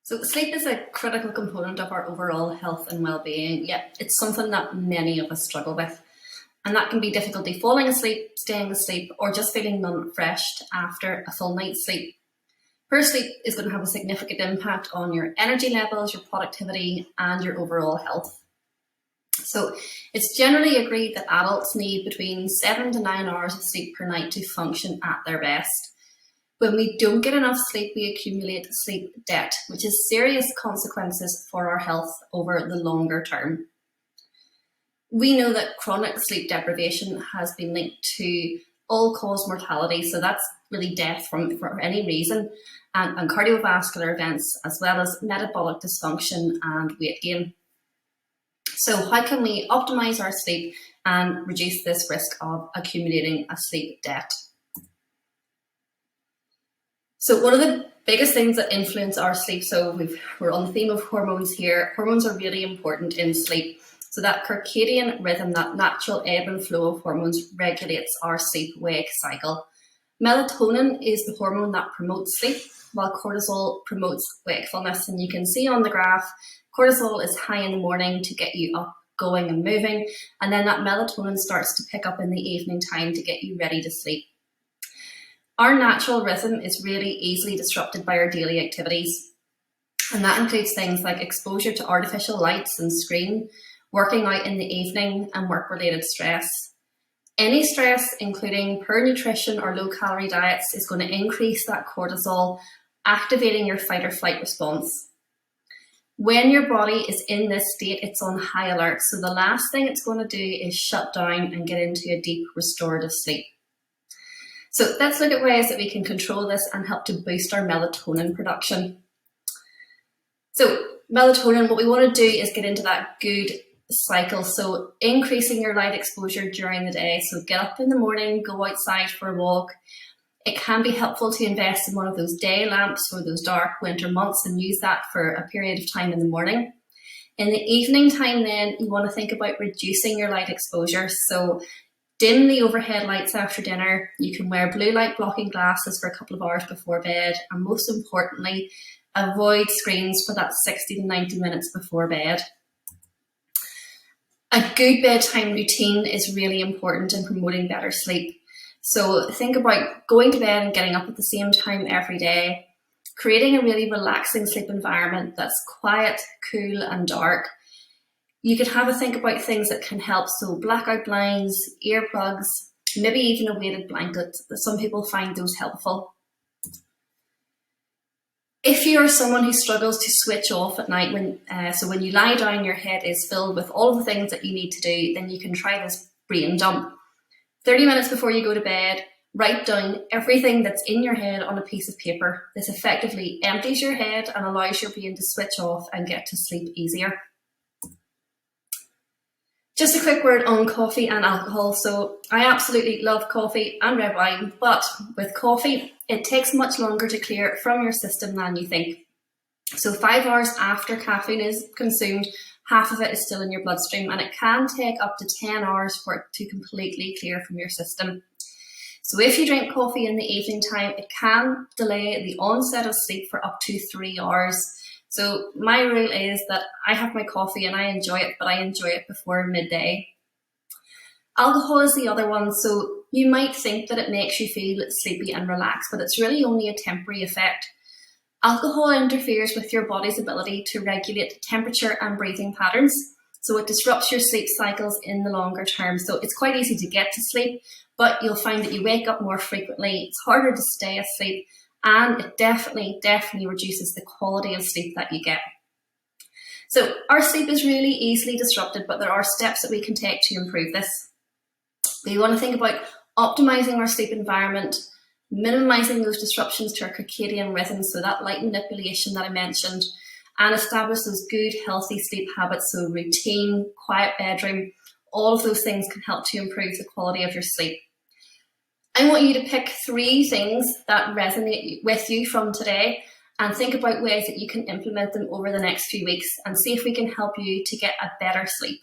So sleep is a critical component of our overall health and well-being, yet it's something that many of us struggle with. And that can be difficulty falling asleep, staying asleep, or just feeling non-refreshed after a full night's sleep. Poor sleep is going to have a significant impact on your energy levels, your productivity, and your overall health. So it's generally agreed that adults need between 7 to 9 hours of sleep per night to function at their best. When we don't get enough sleep, we accumulate sleep debt, which has serious consequences for our health over the longer term. We know that chronic sleep deprivation has been linked to all-cause mortality, so that's really death for any reason, and cardiovascular events, as well as metabolic dysfunction and weight gain. So how can we optimize our sleep and reduce this risk of accumulating a sleep debt? So one of the biggest things that influence our sleep, so we're on the theme of hormones here. Hormones are really important in sleep. So that circadian rhythm, that natural ebb and flow of hormones regulates our sleep-wake cycle. Melatonin is the hormone that promotes sleep, while cortisol promotes wakefulness. And you can see on the graph, cortisol is high in the morning to get you up, going and moving. And then that melatonin starts to pick up in the evening time to get you ready to sleep. Our natural rhythm is really easily disrupted by our daily activities. And that includes things like exposure to artificial lights and screen, working out in the evening, and work-related stress. Any stress, including poor nutrition or low-calorie diets, is going to increase that cortisol, activating your fight or flight response. When your body is in this state, it's on high alert. So the last thing it's going to do is shut down and get into a deep restorative sleep. So let's look at ways that we can control this and help to boost our melatonin production. So melatonin, what we want to do is get into that good cycle. So increasing your light exposure during the day. So get up in the morning, go outside for a walk. It can be helpful to invest in one of those day lamps for those dark winter months and use that for a period of time in the morning. In the evening time then, you want to think about reducing your light exposure. So dim the overhead lights after dinner. You can wear blue light blocking glasses for a couple of hours before bed. And most importantly, avoid screens for that 60 to 90 minutes before bed. A good bedtime routine is really important in promoting better sleep. So think about going to bed and getting up at the same time every day, creating a really relaxing sleep environment that's quiet, cool, and dark. You could have a think about things that can help, so blackout blinds, earplugs, maybe even a weighted blanket. Some people find those helpful. If you're someone who struggles to switch off at night, when you lie down, your head is filled with all of the things that you need to do, then you can try this brain dump. 30 minutes before you go to bed, write down everything that's in your head on a piece of paper. This effectively empties your head and allows your brain to switch off and get to sleep easier. Just a quick word on coffee and alcohol. So I absolutely love coffee and red wine, but with coffee, it takes much longer to clear from your system than you think. So 5 hours after caffeine is consumed, half of it is still in your bloodstream, and it can take up to 10 hours for it to completely clear from your system. So if you drink coffee in the evening time, it can delay the onset of sleep for up to 3 hours. So my rule is that I have my coffee and I enjoy it, but I enjoy it before midday. Alcohol is the other one. So you might think that it makes you feel sleepy and relaxed, but it's really only a temporary effect. Alcohol interferes with your body's ability to regulate temperature and breathing patterns. So it disrupts your sleep cycles in the longer term. So it's quite easy to get to sleep, but you'll find that you wake up more frequently. It's harder to stay asleep. And it definitely reduces the quality of sleep that you get. So our sleep is really easily disrupted, but there are steps that we can take to improve this. We want to think about optimizing our sleep environment, minimizing those disruptions to our circadian rhythm, so that light manipulation that I mentioned, and establish those good, healthy sleep habits, so routine, quiet bedroom, all of those things can help to improve the quality of your sleep. I want you to pick 3 things that resonate with you from today and think about ways that you can implement them over the next few weeks and see if we can help you to get a better sleep.